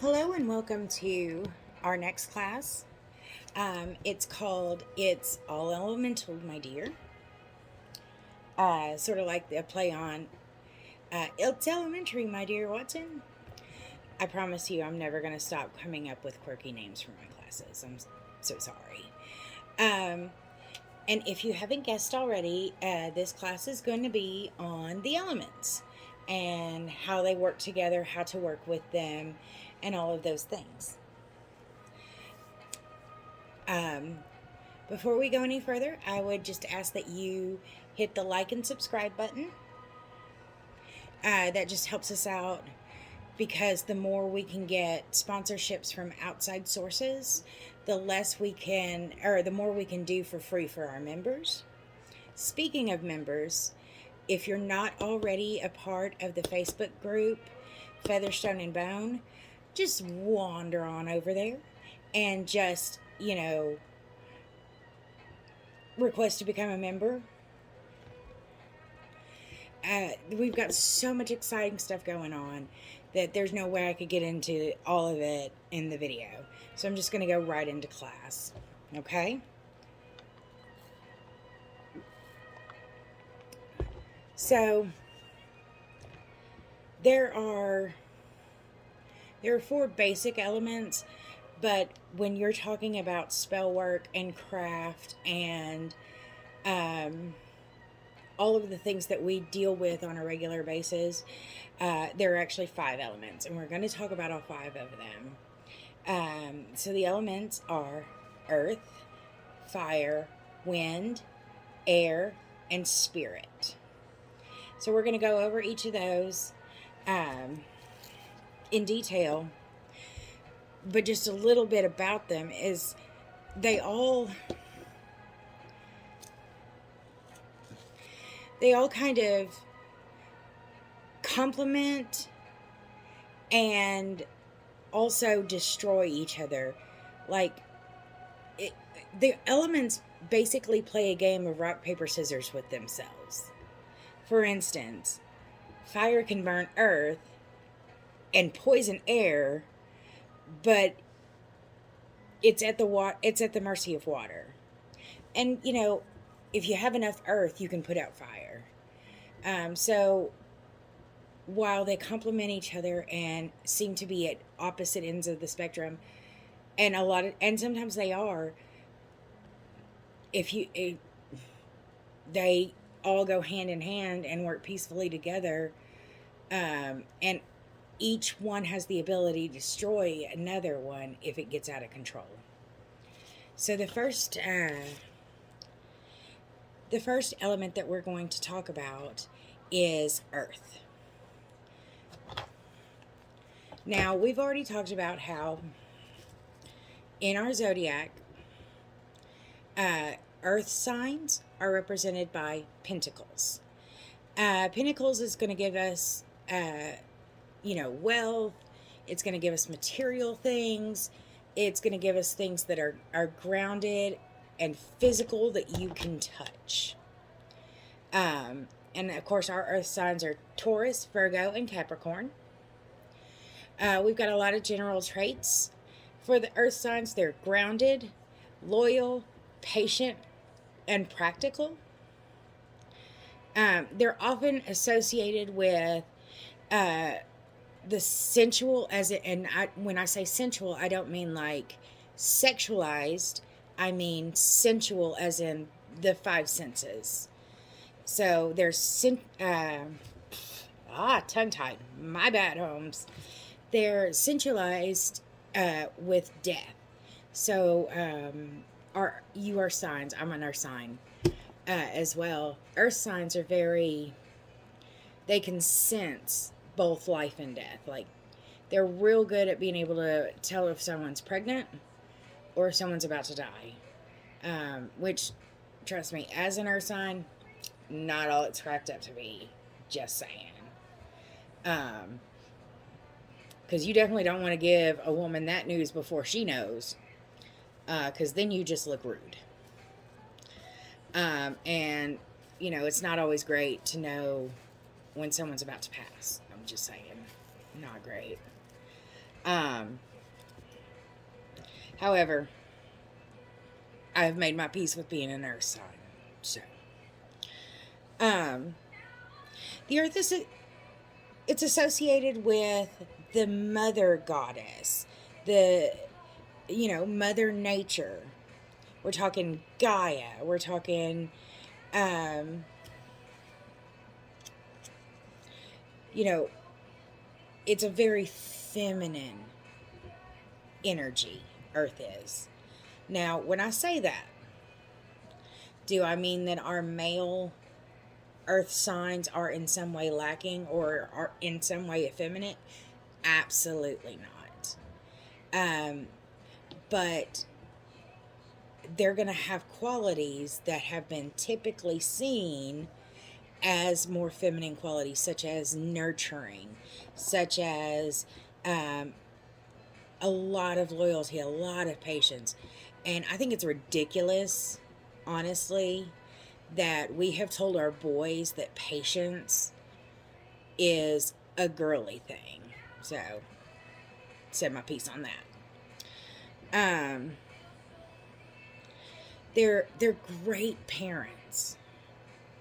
Hello and welcome to our next class. It's called It's All Elemental, my dear. Sort of like the play on It's Elementary, my dear Watson. I promise you, I'm never going to stop coming up with quirky names for my classes. I'm so sorry. Um, and if you haven't guessed already, this class is going to be on the elements and how they work together, how to work with them, and all of those things. Um, Before we go any further, I would just ask that you hit the like and subscribe button. That just helps us out because the more we can get sponsorships from outside sources, the less we can, or the more we can do for free for our members. Speaking of members, if you're not already a part of the Facebook group, Featherstone and Bone, just wander on over there and just, request to become a member. We've got so much exciting stuff going on that there's no way I could get into all of it in the video. So I'm just going to go right into class. Okay? So there are four basic elements, but when you're talking about spell work and craft and all of the things that we deal with on a regular basis, there are actually five elements, and we're going to talk about all five of them. So the elements are earth, fire, wind, air, and spirit. So we're going to go over each of those in detail, but just a little bit about them is they all kind of complement and also destroy each other. Like, the elements basically play a game of rock, paper, scissors with themselves. For instance, fire can burn earth and poison air, but it's at the mercy of water. And if you have enough earth, you can put out fire. So while they complement each other and seem to be at opposite ends of the spectrum, and sometimes they are, they all go hand in hand and work peacefully together, and each one has the ability to destroy another one if it gets out of control. So the first element that we're going to talk about is earth. Now, we've already talked about how in our zodiac, earth signs are represented by pentacles. Pentacles is going to give us, wealth. It's going to give us material things. It's going to give us things that are grounded and physical that you can touch. And of course, our earth signs are Taurus, Virgo, and Capricorn. We've got a lot of general traits. For the earth signs, they're grounded, loyal, patient, and practical. They're often associated with the sensual, when I say sensual, I don't mean like sexualized. I mean sensual as in the five senses. So there's tongue-tied. My bad, Holmes. They're sensualized with death. So you are signs. I'm an earth sign as well. Earth signs are they can sense both life and death. Like, they're real good at being able to tell if someone's pregnant or if someone's about to die. Which, trust me, as an earth sign, not all it's cracked up to be. Just saying. Because you definitely don't want to give a woman that news before she knows. Because then you just look rude. And, it's not always great to know when someone's about to pass. I'm just saying. Not great. Um, However, I have made my peace with being an earth sign. So, um, the earth is it's associated with the mother goddess, the mother nature. We're talking Gaia. We're talking, um, you know, it's a very feminine energy. Earth is. Now, when I say that, do I mean that our male earth signs are in some way lacking or are in some way effeminate? Absolutely not. Um, but they're going to have qualities that have been typically seen as more feminine qualities, such as nurturing, such as um, a lot of loyalty, a lot of patience. And I think it's ridiculous, honestly, that we have told our boys that patience is a girly thing. So, said my piece on that. They're great parents,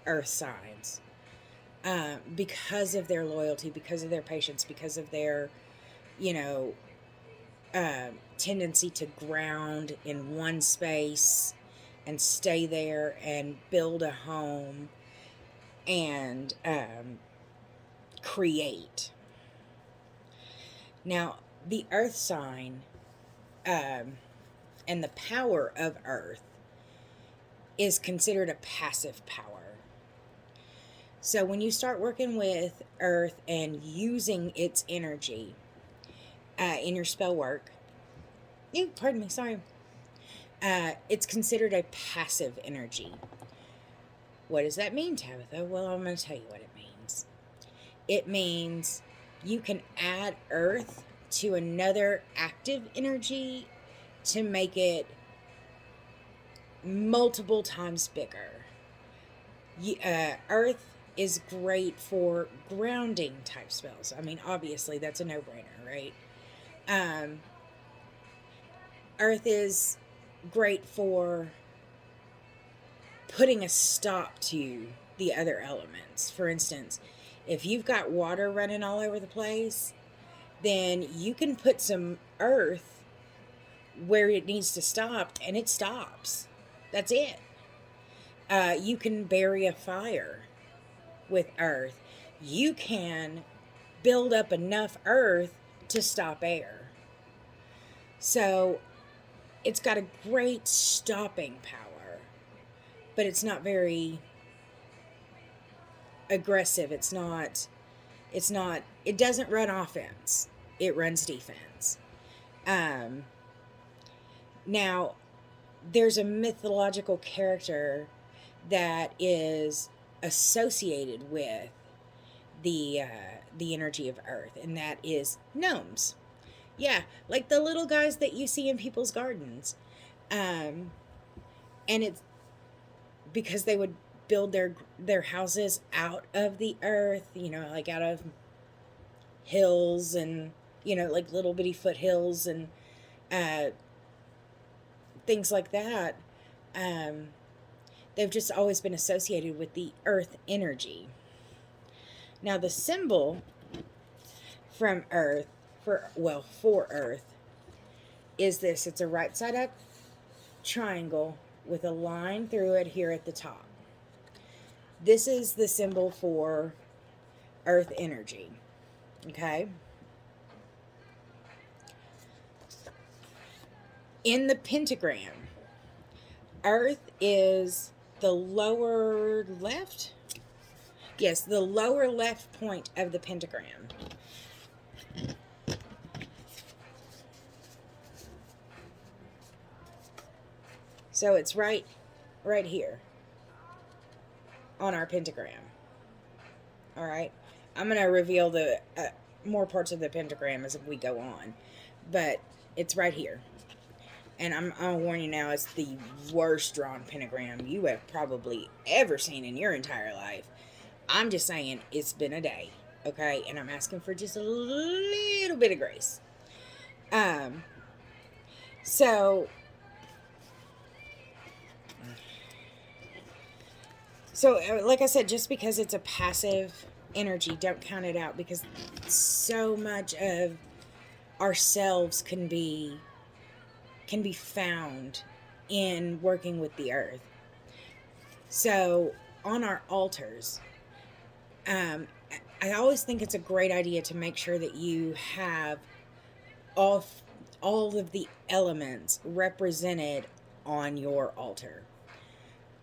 earth signs, because of their loyalty, because of their patience, because of their, you know, tendency to ground in one space and stay there and build a home and create. Now, the earth sign and the power of earth is considered a passive power. So when you start working with earth and using its energy in your spell work, pardon me, sorry, it's considered a passive energy. What does that mean, Tabitha? Well, I'm going to tell you what it means. It means you can add earth to another active energy to make it multiple times bigger. Earth is great for grounding type spells. I mean, obviously, that's a no-brainer, right? Earth is great for putting a stop to the other elements. For instance, if you've got water running all over the place, then you can put some earth where it needs to stop and it stops. That's it. You can bury a fire with earth. You can build up enough earth to stop air. So it's got a great stopping power, but it's not very aggressive. It doesn't run offense. It runs defense. Now, there's a mythological character that is associated with the energy of earth, and that is gnomes. Yeah, like the little guys that you see in people's gardens. And it's because they would build their houses out of the earth, like out of hills and, like little bitty foothills and things like that. They've just always been associated with the earth energy. Now, the symbol from earth, for earth, is this. It's a right side up triangle with a line through it here at the top. This is the symbol for earth energy. Okay? In the pentagram, earth is the lower left. Yes, the lower left point of the pentagram. So it's right here on our pentagram. All right. I'm going to reveal the more parts of the pentagram as we go on, but it's right here. And I'll warn you now, it's the worst drawn pentagram you have probably ever seen in your entire life. I'm just saying, it's been a day, okay? And I'm asking for just a little bit of grace. Um, so, like I said, just because it's a passive energy, don't count it out, because so much of ourselves can be found in working with the earth. So on our altars, um, I always think it's a great idea to make sure that you have all all of the elements represented on your altar.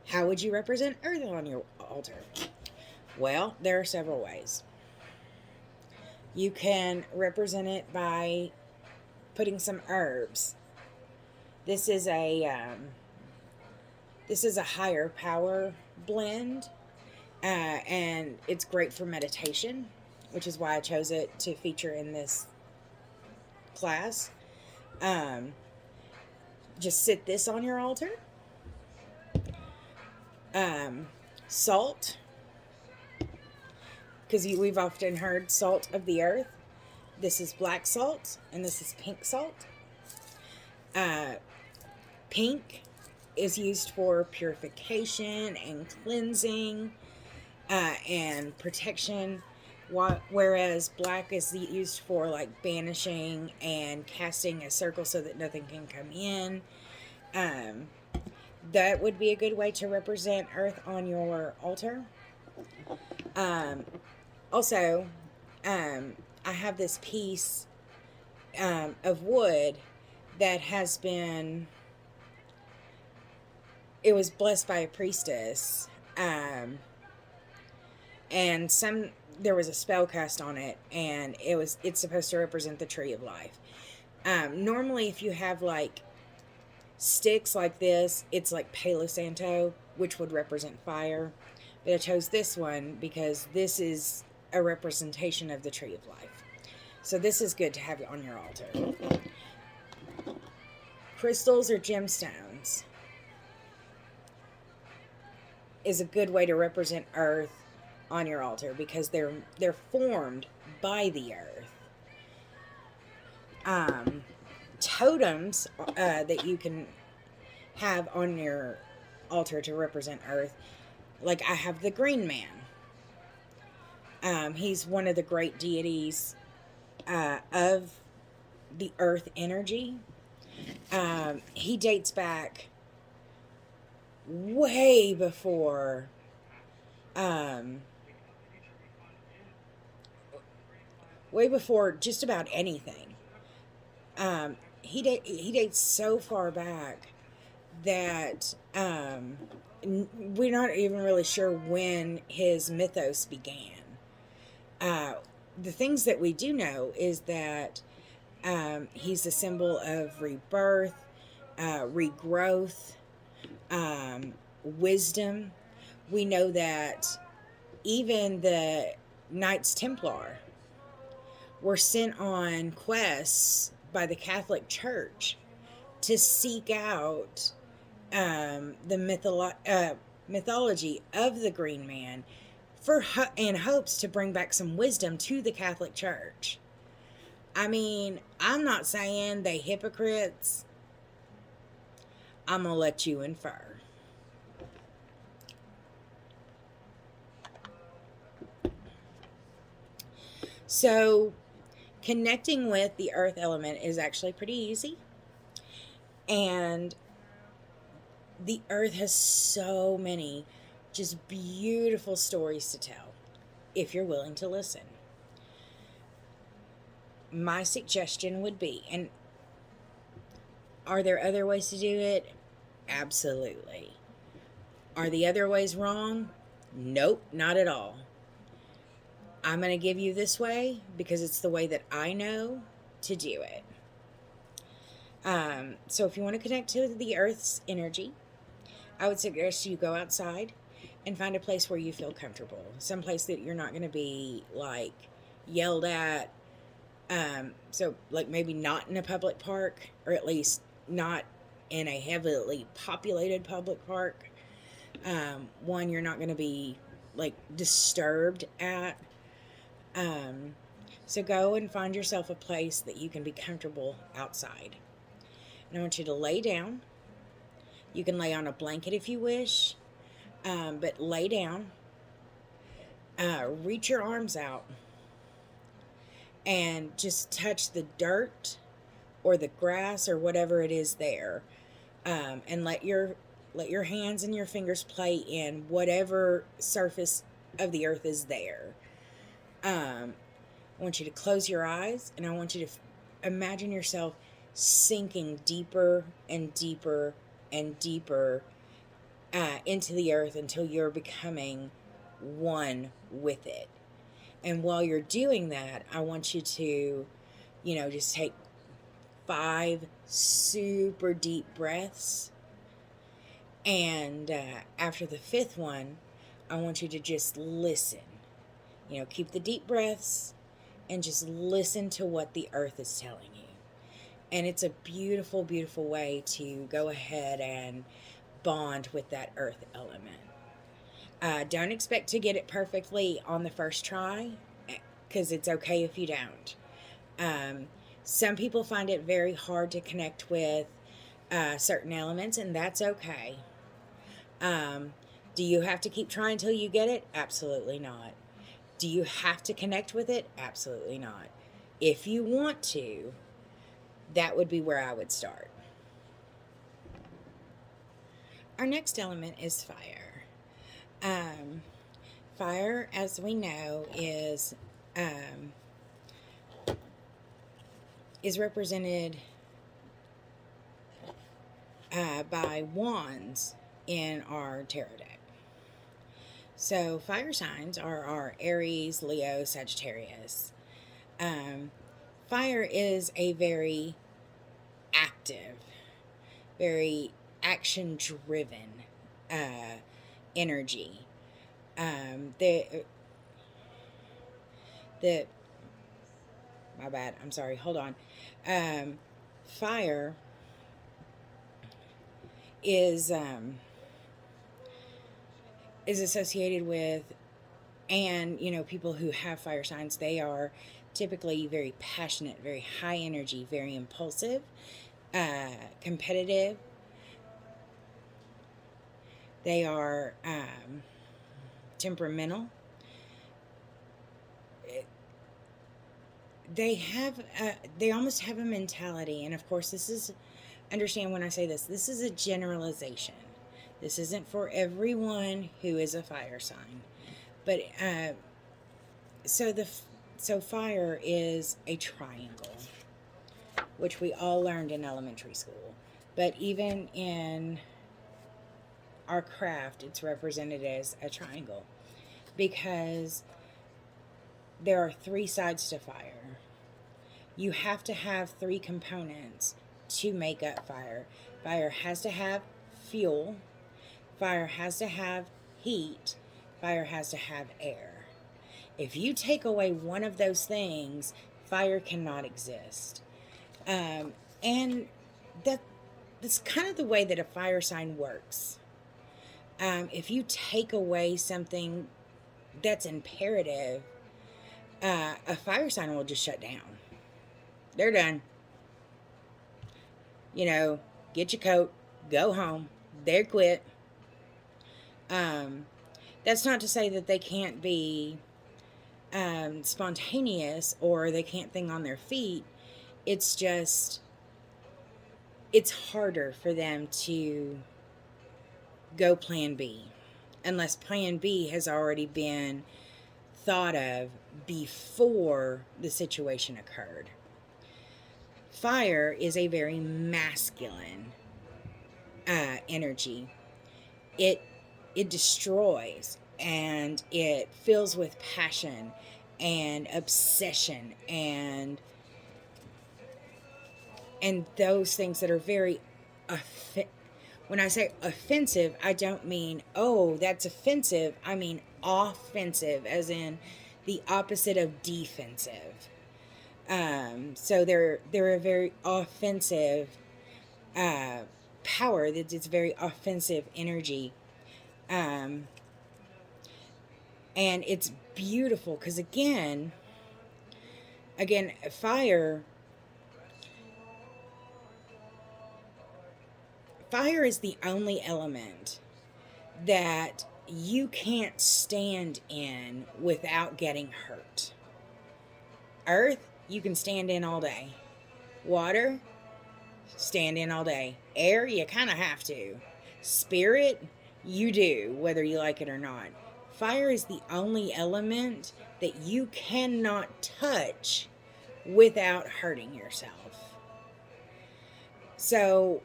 How would you represent earth on your altar? Well, there are several ways. You can represent it by putting some herbs. This is a higher power blend, and it's great for meditation, which is why I chose it to feature in this class. Um, just sit this on your altar. Um, Salt, because we've often heard salt of the earth. This is black salt, and this is pink salt. Uh, Pink is used for purification and cleansing, and protection, whereas black is used for like banishing and casting a circle so that nothing can come in. Um, that would be a good way to represent earth on your altar. Um, Also, I have this piece of wood that has been, it was blessed by a priestess, and there was a spell cast on it, and it's supposed to represent the tree of life. Normally, if you have like sticks like this, it's like Palo Santo, which would represent fire. But I chose this one because this is a representation of the tree of life. So this is good to have on your altar. Crystals or gemstones is a good way to represent earth on your altar because they're formed by the earth. Totems that you can have on your altar to represent earth, like I have the Green Man. He's one of the great deities of the earth energy. He dates back way before just about anything. He dates so far back that we're not even really sure when his mythos began. The things that we do know is that he's a symbol of rebirth, regrowth, wisdom. We know that even the Knights Templar were sent on quests by the Catholic Church to seek out the mythology of the Green Man in hopes to bring back some wisdom to the Catholic Church. I mean, I'm not saying they hypocrites. I'm going to let you infer. So, connecting with the earth element is actually pretty easy. And the earth has so many just beautiful stories to tell if you're willing to listen. My suggestion would be, and are there other ways to do it? Absolutely. Are the other ways wrong? Nope, not at all. I'm going to give you this way because it's the way that I know to do it. So if you want to connect to the earth's energy, I would suggest you go outside and find a place where you feel comfortable. Some place that you're not going to be like yelled at. So like maybe not in a public park, or at least not in a heavily populated public park. One, you're not going to be like disturbed at. So go and find yourself a place that you can be comfortable outside. And I want you to lay down. You can lay on a blanket if you wish, but lay down. Reach your arms out and just touch the dirt or the grass or whatever it is there, and let your hands and your fingers play in whatever surface of the earth is there. I want you to close your eyes, and I want you to imagine yourself sinking deeper and deeper and deeper into the earth until you're becoming one with it. And while you're doing that, I want you to, just take 5 super deep breaths. And after the 5th one, I want you to just listen. Keep the deep breaths and just listen to what the earth is telling you. And it's a beautiful, beautiful way to go ahead and bond with that earth element. Don't expect to get it perfectly on the first try, because it's okay if you don't. Some people find it very hard to connect with certain elements, and that's okay. Do you have to keep trying till you get it? Absolutely not. Do you have to connect with it? Absolutely not. If you want to, that would be where I would start. Our next element is fire. Fire, as we know, is represented by wands in our tarot deck. So fire signs are our Aries, Leo, Sagittarius. Fire is a very active, very action-driven energy. My bad. I'm sorry. Hold on. Fire is associated with, and people who have fire signs, they are typically very passionate, very high energy, very impulsive, competitive. They are temperamental. They almost have a mentality, and of course understand when I say this is a generalization. This isn't for everyone who is a fire sign. But so fire is a triangle, which we all learned in elementary school. But even in our craft, it's represented as a triangle, because there are 3 sides to fire. You have to have 3 components to make up fire. Fire has to have fuel. Fire has to have heat. Fire has to have air. If you take away one of those things, fire cannot exist. And that's kind of the way that a fire sign works. If you take away something that's imperative, a fire sign will just shut down. They're done. Get your coat, go home. They're quit. That's not to say that they can't be spontaneous or they can't think on their feet. It's just, it's harder for them to go plan B, unless plan B has already been thought of before the situation occurred. Fire is a very masculine energy. It destroys, and it fills with passion and obsession and those things that are very when I say offensive, I don't mean, oh, that's offensive. I mean offensive, as in the opposite of defensive. So they're a very offensive power. It's very offensive energy. And it's beautiful because, again, Again, fire is the only element that you can't stand in without getting hurt. Earth, you can stand in all day. Water, stand in all day. Air, you kind of have to. Spirit, you do, whether you like it or not. Fire is the only element that you cannot touch without hurting yourself. So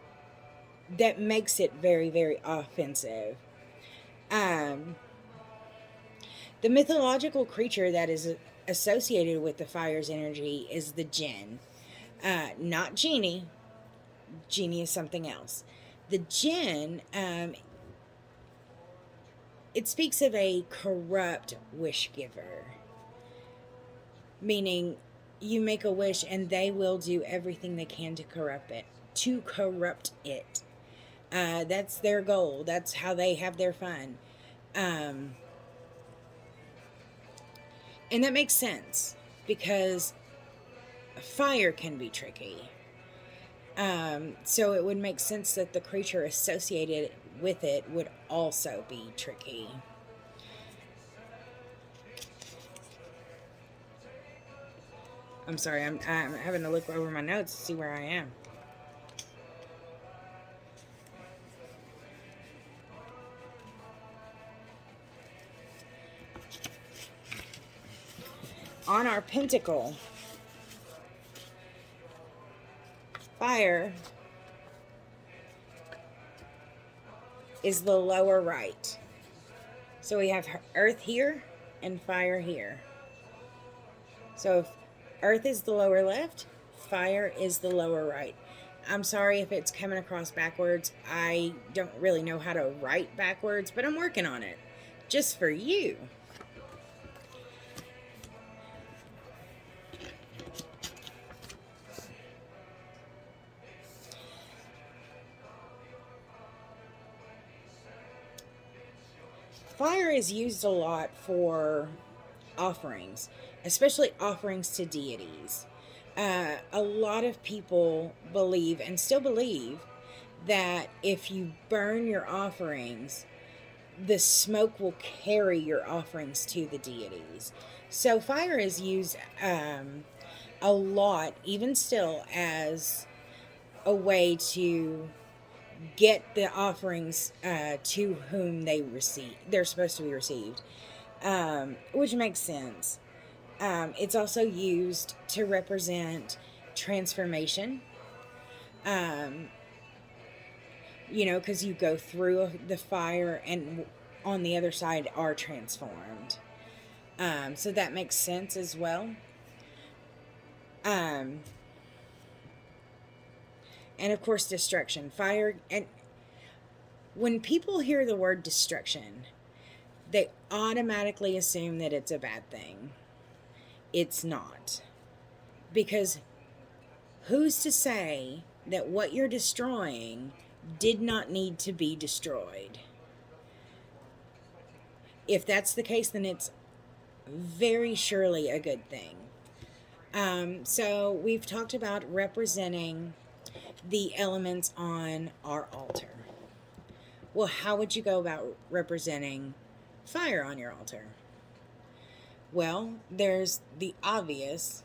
that makes it very, very offensive. Um, the mythological creature that is associated with the fire's energy is the jinn. Not genie. Genie is something else. The jinn, it speaks of a corrupt wish giver, meaning you make a wish and they will do everything they can to corrupt it. That's their goal. That's how they have their fun. And that makes sense because fire can be tricky. So it would make sense that the creature associated with it would also be tricky. I'm sorry, I'm having to look over my notes to see where I am. On our pentacle, fire is the lower right. So we have earth here and fire here. So if earth is the lower left, fire is the lower right. I'm sorry if it's coming across backwards. I don't really know how to write backwards, but I'm working on it. Just for you. Fire is used a lot for offerings, especially offerings to deities. A lot of people believe and still believe that if you burn your offerings, the smoke will carry your offerings to the deities. So fire is used a lot, even still, as a way to get the offerings to whom they're supposed to be received, which makes sense. It's also used to represent transformation. Because you go through the fire and on the other side are transformed. So that makes sense as well. And of course, destruction. Fire. And when people hear the word destruction, they automatically assume that it's a bad thing. It's not. Because who's to say that what you're destroying did not need to be destroyed? If that's the case, then it's very surely a good thing. So we've talked about representing the elements on our altar. Well, how would you go about representing fire on your altar? Well, there's the obvious,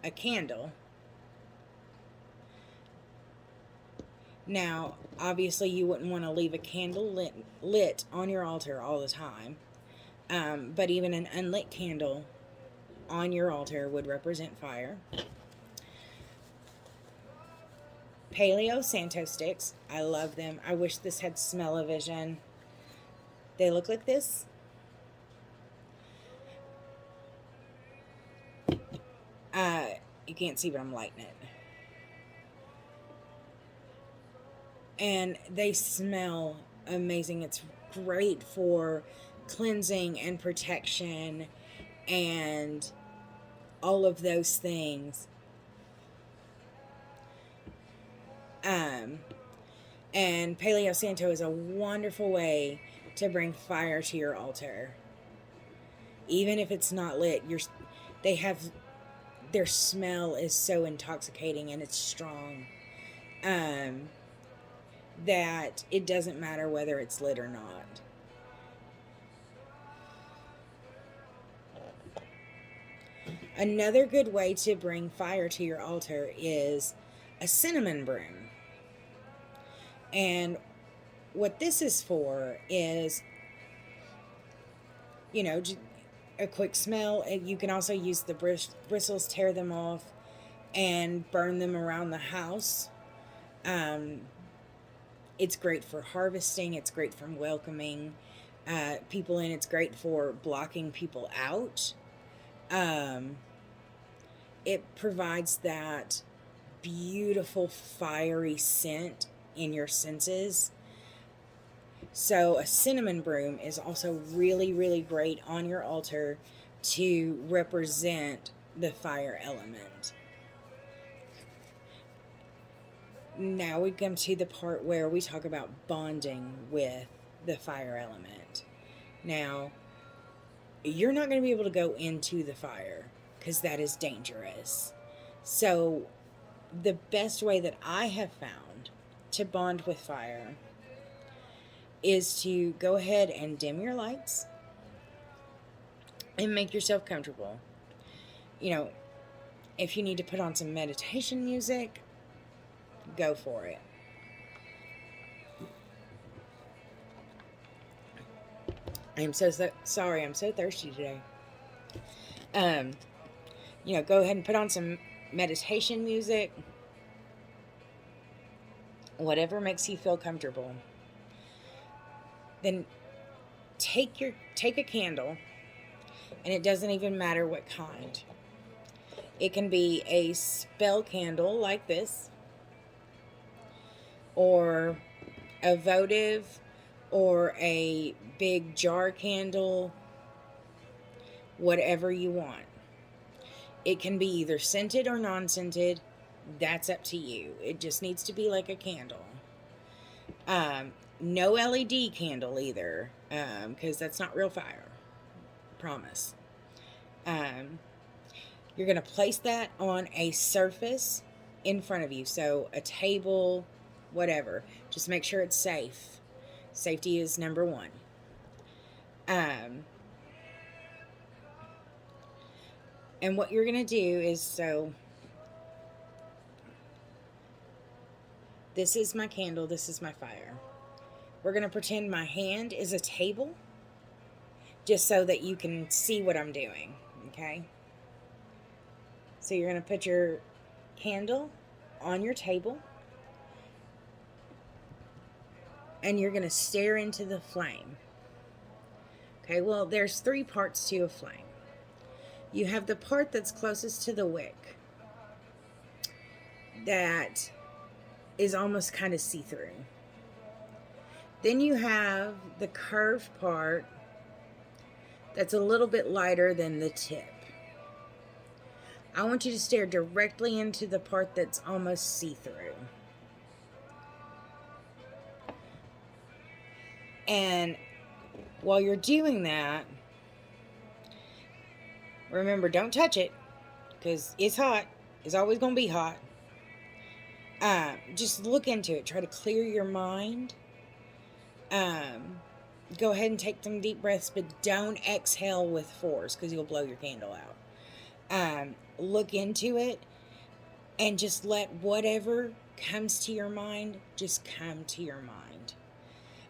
a candle. Now, obviously you wouldn't want to leave a candle lit on your altar all the time. But even an unlit candle on your altar would represent fire. Paleo Santo sticks. I love them. I wish this had smell-o-vision. They look like this. You can't see, but I'm lighting it. And they smell amazing. It's great for cleansing and protection and all of those things. And Paleo Santo is a wonderful way to bring fire to your altar. Even if it's not lit, they have their smell is so intoxicating and it's strong, um, that it doesn't matter whether it's lit or not. Another good way to bring fire to your altar is a cinnamon broom. And what this is for is, you know, a quick smell. You can also use the bristles, tear them off, and burn them around the house. Um, it's great for harvesting. It's great for welcoming people in. It's great for blocking people out. It provides that beautiful fiery scent in your senses. So a cinnamon broom is also really, really great on your altar to represent the fire element. Now we come to the part where we talk about bonding with the fire element. Now, you're not going to be able to go into the fire because that is dangerous. So the best way that I have found to bond with fire is to go ahead and dim your lights and make yourself comfortable. You know, if you need to put on some meditation music, go for it. I am so sorry. I'm so thirsty today. You know, go ahead and put on some meditation music. Whatever makes you feel comfortable. Then take a candle, and it doesn't even matter what kind. It can be a spell candle like this, or a votive, or a big jar candle, whatever you want. It can be either scented or non-scented. That's up to you. It just needs to be like a candle. No LED candle either, because that's not real fire. Promise. You're going to place that on a surface in front of you. So a table, whatever. Just make sure it's safe. Safety is number one. And what you're going to do is, so this is my candle, this is my fire. We're going to pretend my hand is a table, just so that you can see what I'm doing, okay? So you're going to put your candle on your table, and you're going to stare into the flame. Okay, well, there's 3 parts to a flame. You have the part that's closest to the wick, that is almost kind of see-through. Then you have the curved part that's a little bit lighter than the tip. I want you to stare directly into the part that's almost see-through. And while you're doing that, remember, don't touch it, because it's hot. It's always going to be hot. Just look into it. Try to clear your mind. Go ahead and take some deep breaths, but don't exhale with force, because you'll blow your candle out. Look into it, and just let whatever comes to your mind just come to your mind.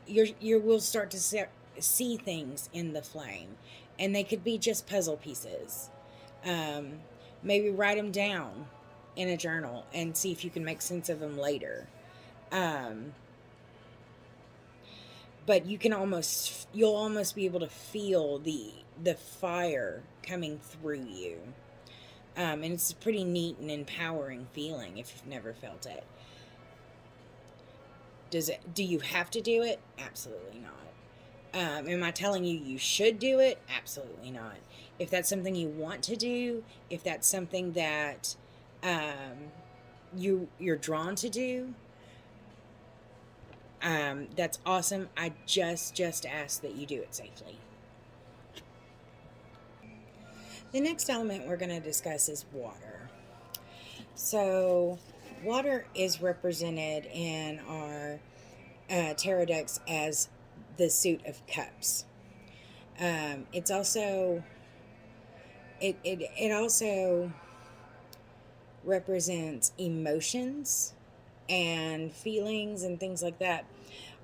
You will start to see things in the flame, and they could be just puzzle pieces. Maybe write them down in a journal and see if you can make sense of them later. But you'll almost be able to feel the fire coming through you. And it's a pretty neat and empowering feeling if you've never felt it. Do you have to do it? Absolutely not. Am I telling you you should do it? Absolutely not. If that's something you want to do, if that's something that you're drawn to do, that's awesome. I just ask that you do it safely. The next element we're going to discuss is water. So, water is represented in our tarot decks as the suit of cups. It's also it also represents emotions and feelings and things like that.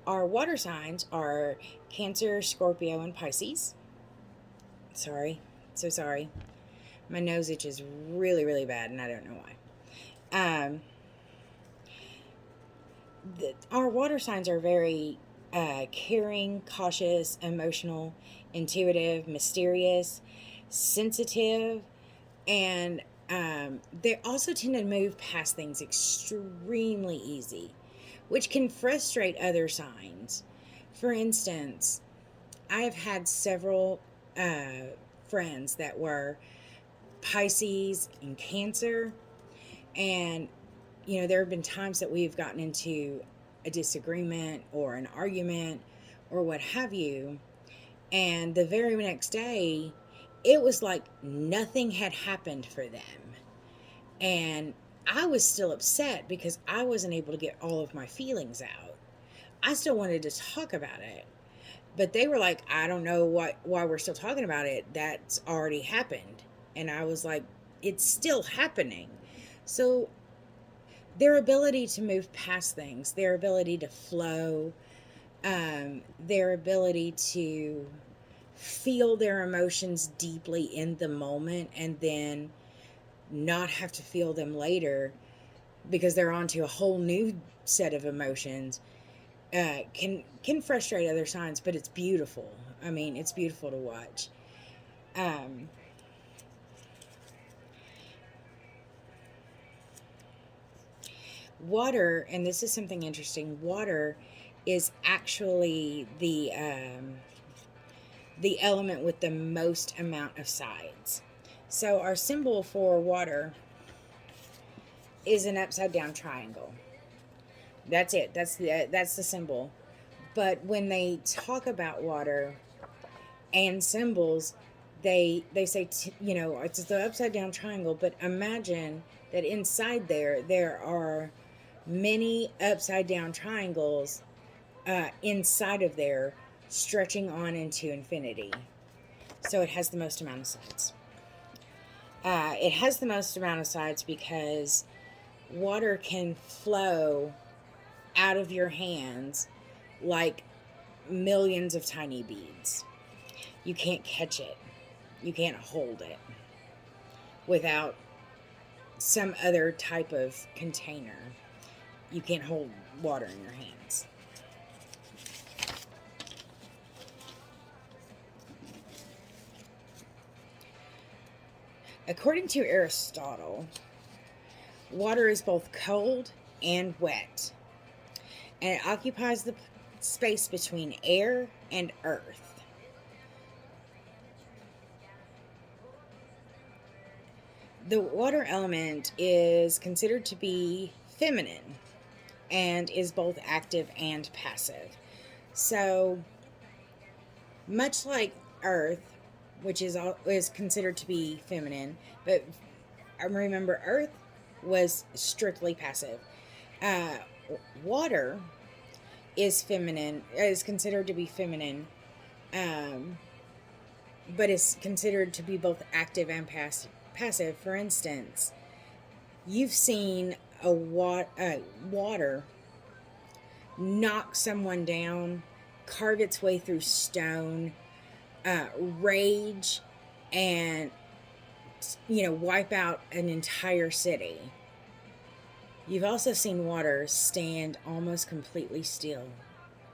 Our water signs are Cancer, Scorpio, and Pisces. Sorry, so sorry. My nose itches really, really bad, and I don't know why. Our water signs are very caring, cautious, emotional, intuitive, mysterious, sensitive, and they also tend to move past things extremely easy, which can frustrate other signs. For instance, I have had several friends that were Pisces and Cancer, and there have been times that we've gotten into a disagreement or an argument or what have you, and the very next day, it was like nothing had happened for them. And I was still upset because I wasn't able to get all of my feelings out. I still wanted to talk about it. But they were like, I don't know why we're still talking about it. That's already happened. And I was like, it's still happening. So their ability to move past things, their ability to flow, their ability to feel their emotions deeply in the moment and then not have to feel them later because they're onto a whole new set of emotions, can frustrate other signs, but it's beautiful. I mean, it's beautiful to watch. Um, Water, and this is something interesting. Water is actually the element with the most amount of sides. So our symbol for water is an upside down triangle. That's it. That's the symbol. But when they talk about water and symbols, they say it's the upside down triangle. But imagine that inside there are many upside down triangles inside of there, stretching on into infinity. So it has the most amount of sides. It has the most amount of sides because water can flow out of your hands like millions of tiny beads. You can't catch it. You can't hold it without some other type of container. You can't hold water in your hands. According to Aristotle, water is both cold and wet, and it occupies the space between air and earth. The water element is considered to be feminine and is both active and passive. So, much like earth, which is considered to be feminine, but remember, earth was strictly passive. Uh, Water is feminine, is considered to be feminine, but is considered to be both active and passive. For instance, you've seen water knock someone down, carve its way through stone, rage, and wipe out an entire city. You've also seen water stand almost completely still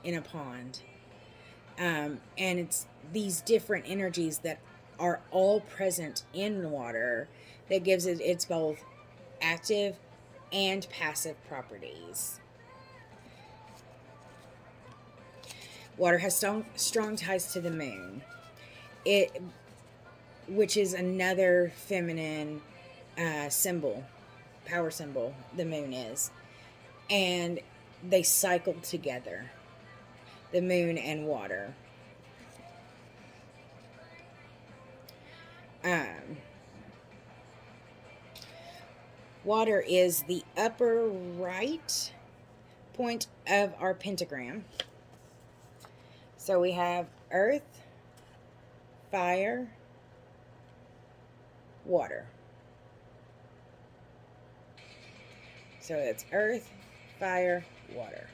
in a pond. And it's these different energies that are all present in water that gives it its both active and passive properties. Water has strong ties to the moon, which is another feminine symbol, power symbol. The moon is, and they cycle together. The moon and water. Water is the upper right point of our pentagram. So we have earth, fire, water. So it's earth, fire, water.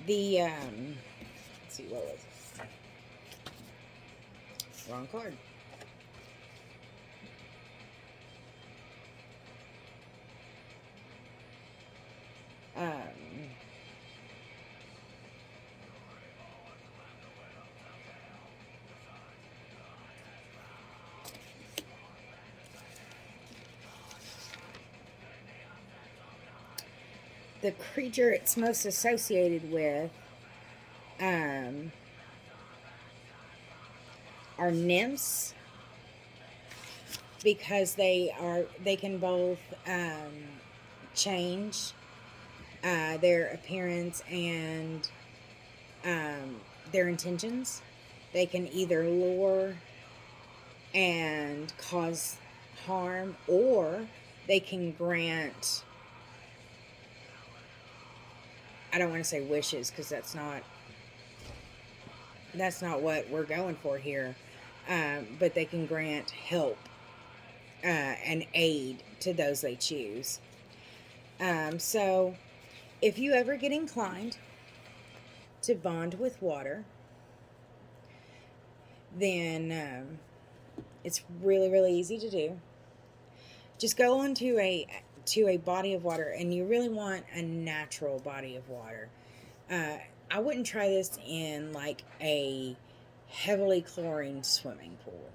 The, let's see, what was it? Wrong card. The creature it's most associated with are nymphs, because they can both change their appearance and their intentions. They can either lure and cause harm, or they can grant, I don't want to say wishes, because that's not what we're going for here, but they can grant help and aid to those they choose. So if you ever get inclined to bond with water, then it's really, really easy to do. Just go onto a body of water, and you really want a natural body of water. I wouldn't try this in like a heavily chlorine swimming pool,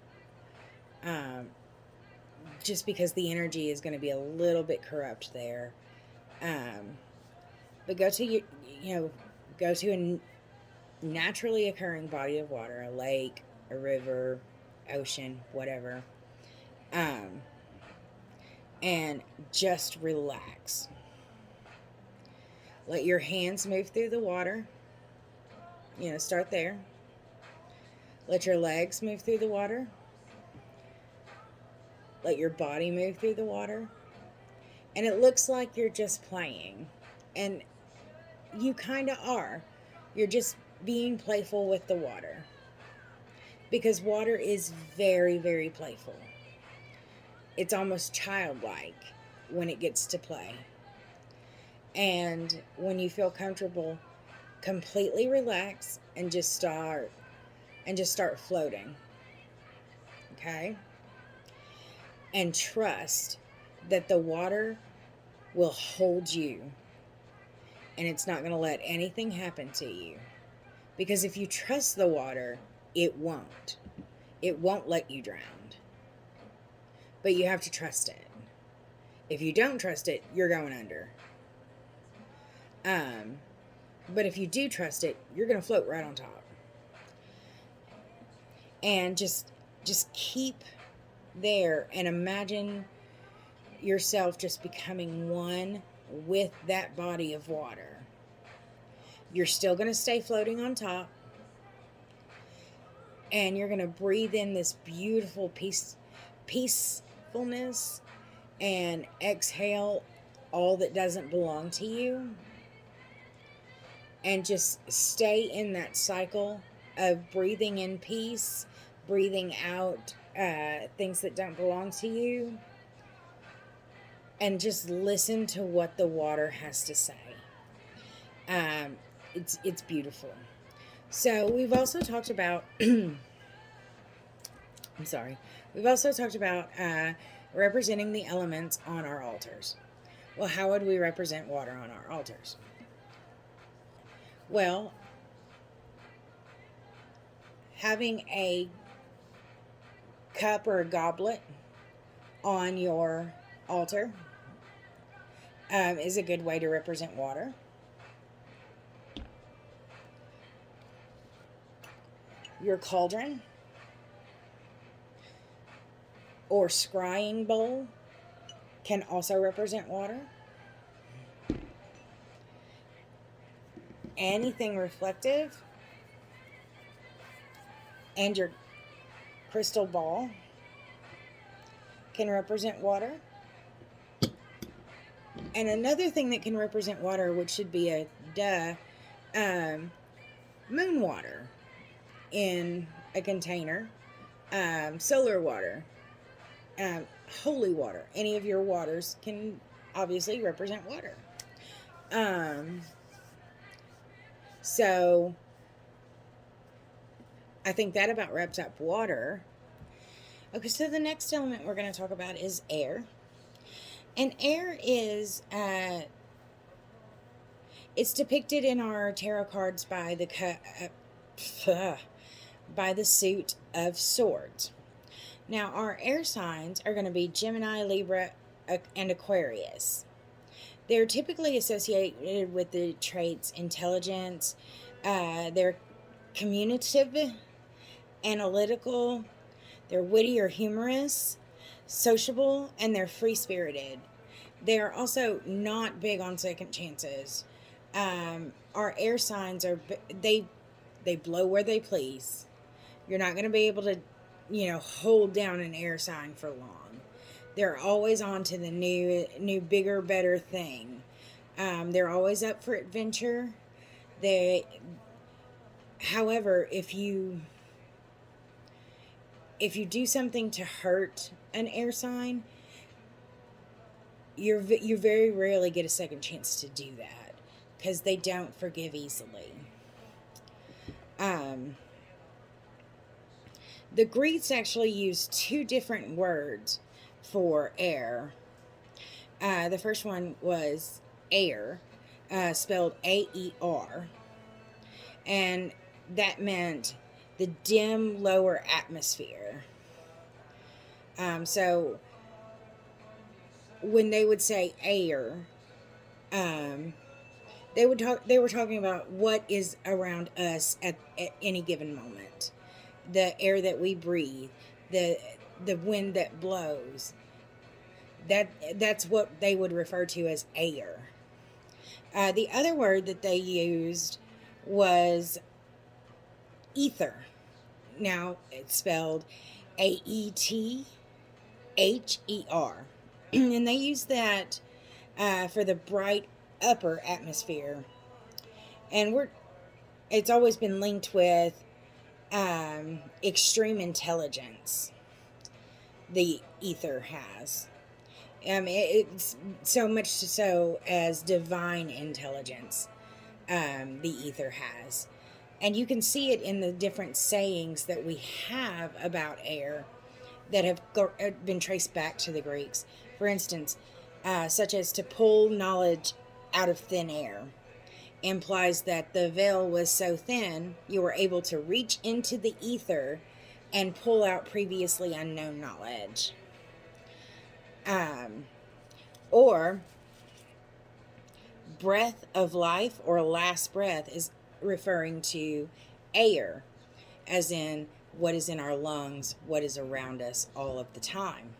just because the energy is going to be a little bit corrupt there. But go to go to a naturally occurring body of water, a lake, a river, ocean, whatever, and just relax. Let your hands move through the water. Start there. Let your legs move through the water. Let your body move through the water. And it looks like you're just playing. And you kind of are. You're just being playful with the water. Because water is very, very playful. It's almost childlike when it gets to play. And when you feel comfortable, completely relax and just start floating. Okay? And trust that the water will hold you, and it's not going to let anything happen to you. Because if you trust the water, it won't. It won't let you drown. But you have to trust it. If you don't trust it, you're going under. But if you do trust it, you're going to float right on top. And just keep there and imagine yourself just becoming one with that body of water. You're still going to stay floating on top, and you're going to breathe in this beautiful peacefulness, and exhale all that doesn't belong to you, and just stay in that cycle of breathing in peace, breathing out things that don't belong to you, and just listen to what the water has to say. It's beautiful. So we've also talked about I'm sorry. We've also talked about representing the elements on our altars. Well, how would we represent water on our altars? Well, having a cup or a goblet on your altar is a good way to represent water. Your cauldron or scrying bowl can also represent water. Anything reflective And your crystal ball can represent water. And another thing that can represent water, which should be a duh, moon water in a container, solar water, holy water. Any of your waters can obviously represent water. So I think that about wraps up water. Okay, so the next element we're going to talk about is air. And air is, it's depicted in our tarot cards by the suit of swords. Now, our air signs are going to be Gemini, Libra, and Aquarius. They're typically associated with the traits intelligence. They're communicative, analytical. They're witty or humorous, sociable, and they're free-spirited. They are also not big on second chances. Our air signs are they blow where they please. You're not going to be able to, hold down an air sign for long. They're always on to the new, bigger, better thing. They're always up for adventure. However, if you do something to hurt an air sign, you very rarely get a second chance to do that, because they don't forgive easily. The Greeks actually used two different words for air. The first one was air, spelled A-E-R, and that meant the dim lower atmosphere. So when they would say air, they were talking about what is around us at any given moment. The air that we breathe, the wind that blows. That's what they would refer to as air. The other word that they used was ether. Now it's spelled A-E-T-H-E-R. And they use that for the bright upper atmosphere. And it's always been linked with extreme intelligence. The ether has. It's so much so as divine intelligence. The ether has. And you can see it in the different sayings that we have about air that have been traced back to the Greeks. For instance, such as to pull knowledge out of thin air implies that the veil was so thin you were able to reach into the ether and pull out previously unknown knowledge. Or breath of life, or last breath, is referring to air, as in what is in our lungs, what is around us all of the time.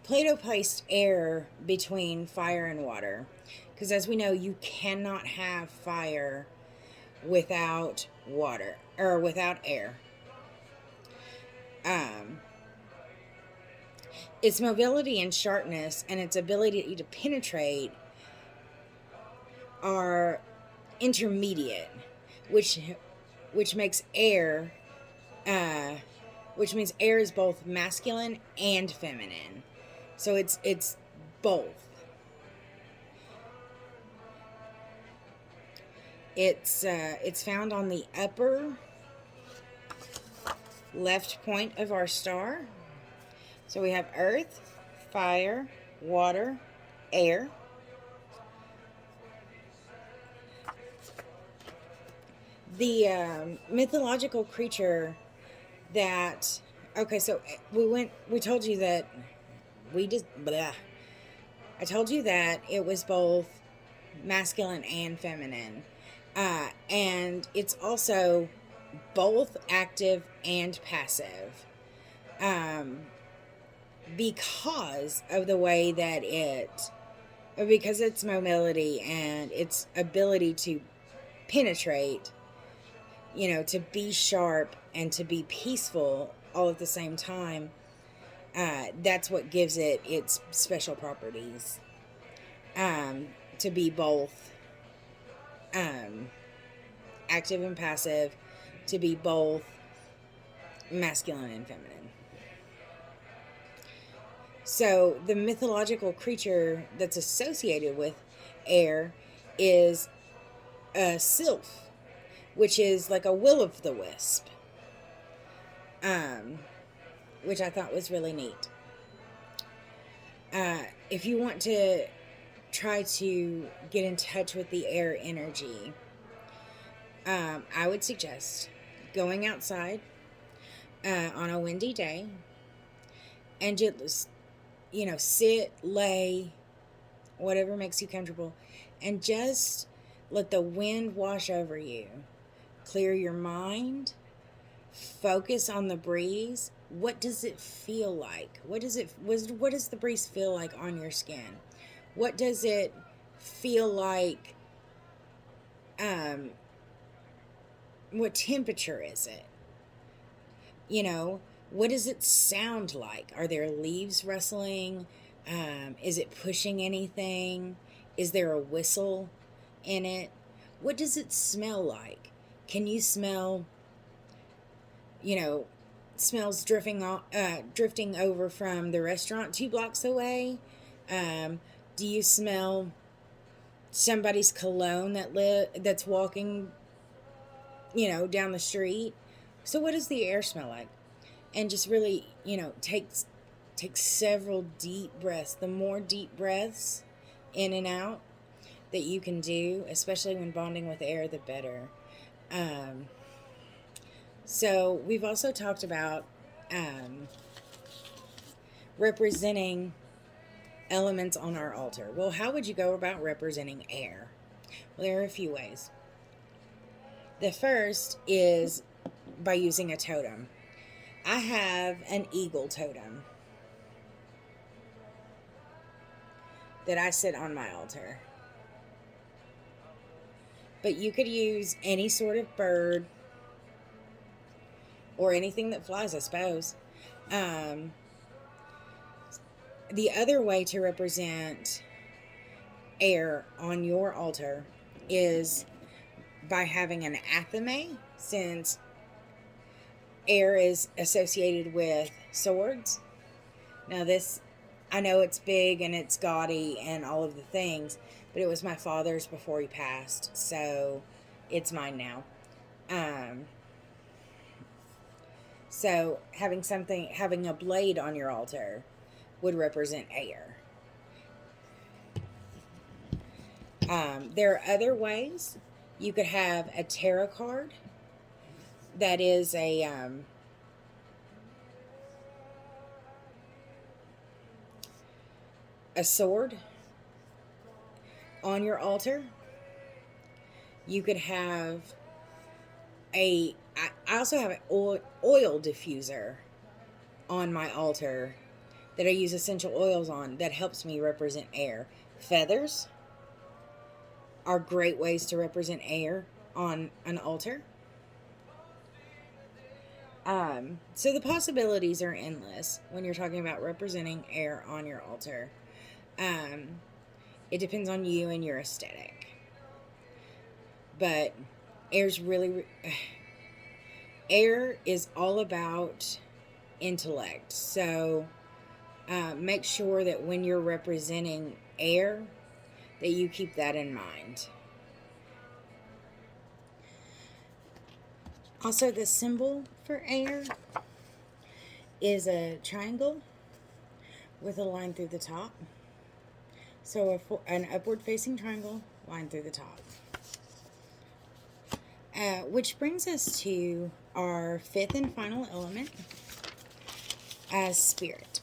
Plato placed air between fire and water, because as we know, you cannot have fire without water, or without air. Its mobility and sharpness and its ability to penetrate are intermediate, which makes air, which means air is both masculine and feminine. So it's both. It's found on the upper left point of our star. So we have earth, fire, water, air. The mythological creature that... Okay, so we told you that I told you that it was both masculine and feminine. And it's also both active and passive. Because of the way that it because its mobility and its ability to penetrate, to be sharp and to be peaceful all at the same time, that's what gives it its special properties. To be both um, active and passive, to be both masculine and feminine. So the mythological creature that's associated with air is a sylph, which is like a will-o'-the-wisp, um, which I thought was really neat. If you want to try to get in touch with the air energy, I would suggest going outside on a windy day and just, sit, lay, whatever makes you comfortable, and just let the wind wash over you. Clear your mind. Focus on the breeze. What does it feel like? What does the breeze feel like on your skin? What does it feel like? What temperature is it? What does it sound like? Are there leaves rustling? Is it pushing anything? Is there a whistle in it? What does it smell like? Can you smell, smells drifting over from the restaurant 2 blocks away? Do you smell somebody's cologne that's walking, down the street? So what does the air smell like? And just really, take several deep breaths. The more deep breaths in and out that you can do, especially when bonding with air, the better. So we've also talked about representing elements on our altar. Well, how would you go about representing air? Well, there are a few ways. The first is by using a totem. I have an eagle totem that I sit on my altar. But you could use any sort of bird or anything that flies, I suppose. The other way to represent air on your altar is by having an athame, since air is associated with swords. Now this, I know it's big and it's gaudy and all of the things, but it was my father's before he passed, so it's mine now. So having a blade on your altar would represent air. There are other ways. You could have a tarot card that is a sword on your altar. You could have I also have an oil diffuser on my altar that I use essential oils on that helps me represent air. Feathers are great ways to represent air on an altar. So the possibilities are endless when you're talking about representing air on your altar. It depends on you and your aesthetic. But air is all about intellect. So make sure that when you're representing air, that you keep that in mind. Also, the symbol for air is a triangle with a line through the top. So an upward facing triangle, line through the top. Which brings us to our fifth and final element, as spirit.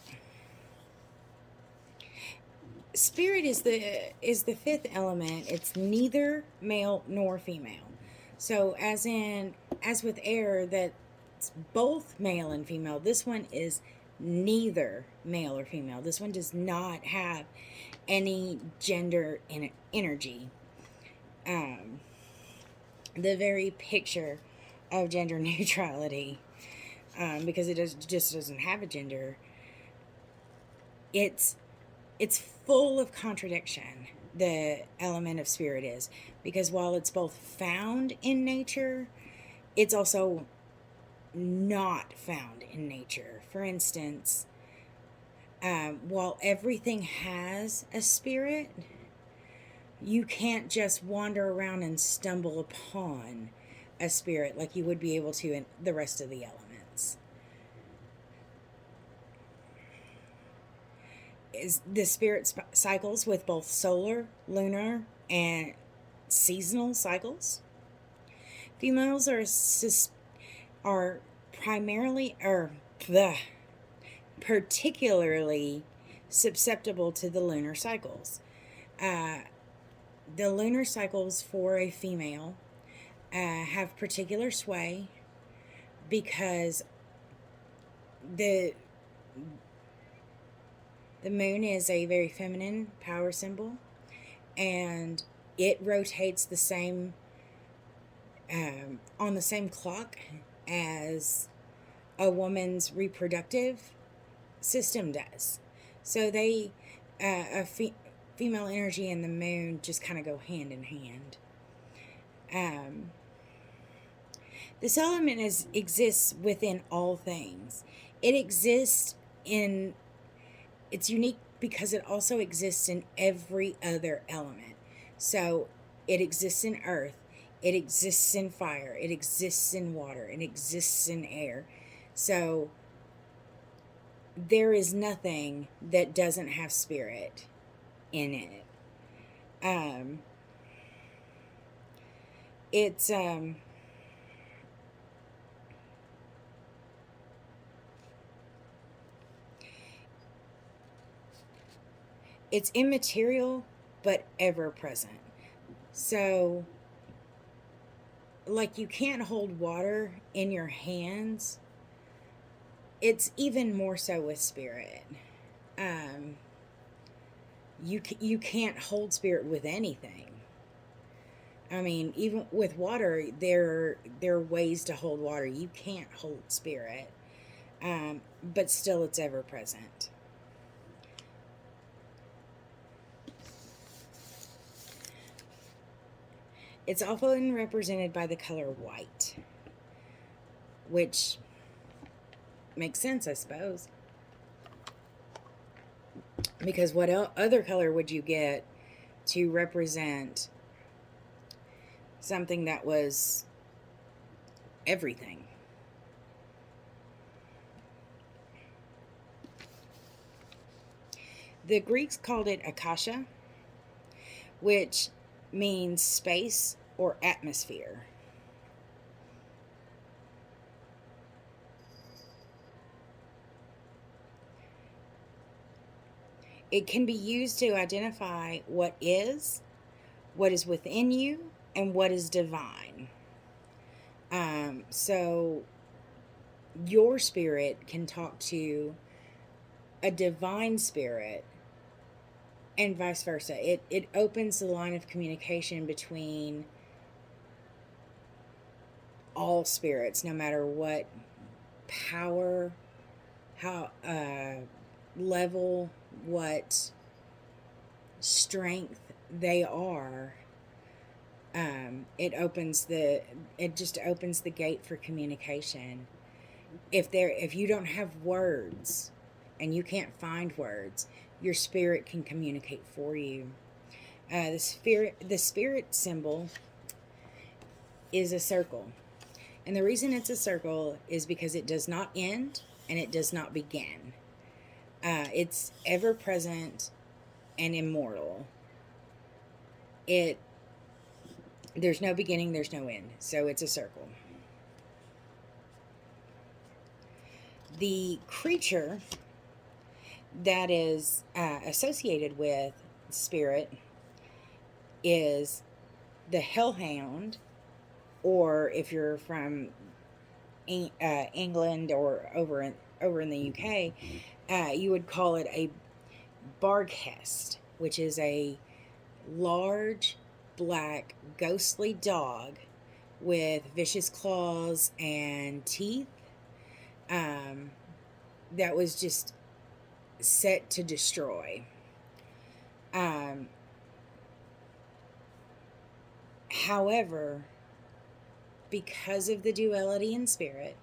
Spirit is the fifth element. It's neither male nor female. So as with air, that's both male and female. This one is neither male or female. This one does not have any gender in energy. Um, the very picture of gender neutrality, because just doesn't have a gender. It's full of contradiction. The element of spirit is, because while it's both found in nature, it's also not found in nature. For instance, while everything has a spirit, you can't just wander around and stumble upon a spirit like you would be able to in the rest of the elements. Is the spirit cycles with both solar, lunar, and seasonal cycles. Females are primarily or particularly susceptible to the lunar cycles. The lunar cycles for a female have particular sway because the moon is a very feminine power symbol, and it rotates the same on the same clock as a woman's reproductive system does. So they female energy and the moon just kind of go hand in hand. This element exists within all things. It exists in, it's unique because it also exists in every other element. So it exists in earth, it exists in fire, it exists in water, it exists in air. So there is nothing that doesn't have spirit in it. It's immaterial but ever present. So, like, you can't hold water in your hands. It's even more so with spirit. You can't hold spirit with anything. I mean, even with water, there are ways to hold water. You can't hold spirit, but still, it's ever present. It's often represented by the color white, which makes sense, I suppose. Because what other color would you get to represent something that was everything? The Greeks called it akasha, which means space or atmosphere. It can be used to identify what is within you, and what is divine. So your spirit can talk to a divine spirit, and vice versa. It opens the line of communication between all spirits, no matter what power, how level, what strength they are. It just opens the gate for communication. If you don't have words and you can't find words, your spirit can communicate for you. The spirit symbol is a circle. And the reason it's a circle is because it does not end and it does not begin. It's ever present and immortal. There's no beginning, there's no end. So it's a circle. The creature that is associated with spirit is the hellhound, or if you're from England or over in the UK, you would call it a barghest, which is a large, black, ghostly dog with vicious claws and teeth, um, that was just set to destroy. Um, However, because of the duality in spirit,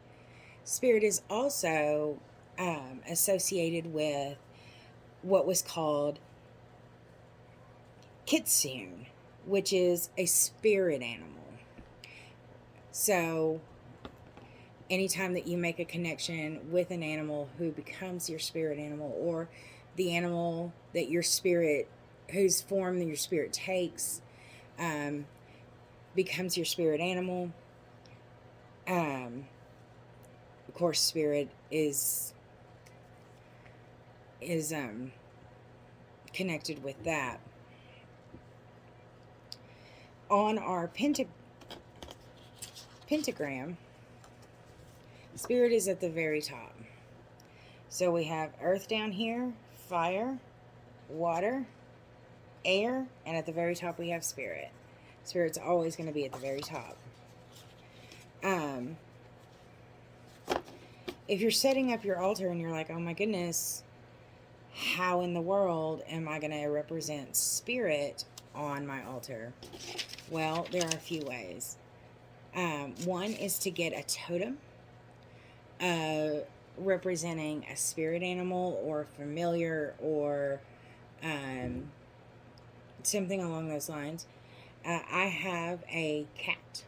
spirit is also associated with what was called kitsune, which is a spirit animal. So, anytime that you make a connection with an animal who becomes your spirit animal, or the animal that your spirit, whose form your spirit takes, um, becomes your spirit animal, of course, spirit is connected with that. On our pentagram, spirit is at the very top. So we have earth down here, fire, water, air, and at the very top we have spirit. Spirit's always going to be at the very top. If you're setting up your altar and you're like, oh my goodness, how in the world am I going to represent spirit on my altar? Well, there are a few ways. One is to get a totem representing a spirit animal or familiar, or something along those lines. I have a cat,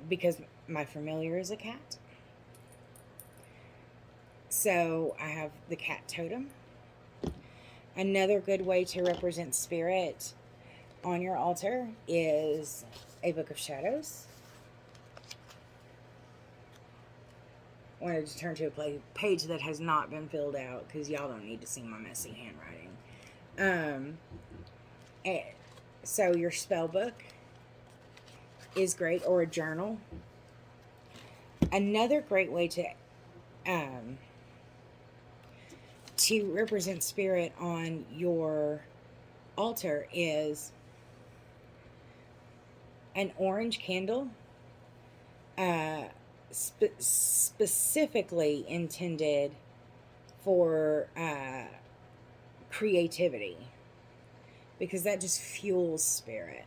because my familiar is a cat. So I have the cat totem. Another good way to represent spirit on your altar is a book of shadows. I wanted to turn to a page that has not been filled out because y'all don't need to see my messy handwriting. So your spell book is great, or a journal. Another great way to represent spirit on your altar is an orange candle, specifically intended for creativity, because that just fuels spirit.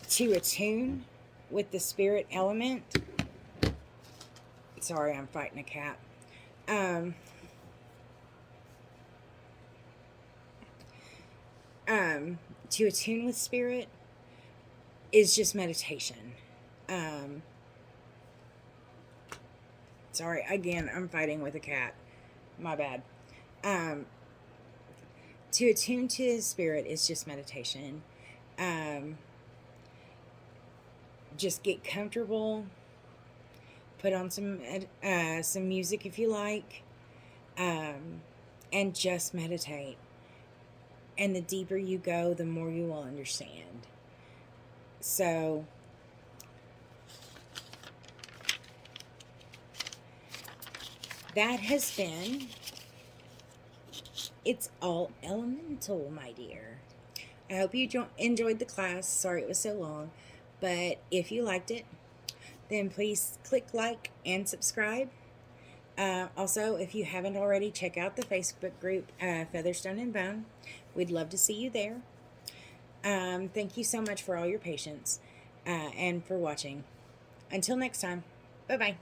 To attune with the spirit element, sorry, I'm fighting a cat. To attune with spirit is just meditation. Sorry, again, I'm fighting with a cat. My bad. To attune to spirit is just meditation. Just get comfortable. Put on some music if you like, and just meditate. And the deeper you go, the more you will understand. So, that has been It's All Elemental, my dear. I hope you enjoyed the class. Sorry it was so long. But if you liked it, then please click like and subscribe. Also, if you haven't already, check out the Facebook group, Featherstone and Bone. We'd love to see you there. Thank you so much for all your patience and for watching. Until next time, bye-bye.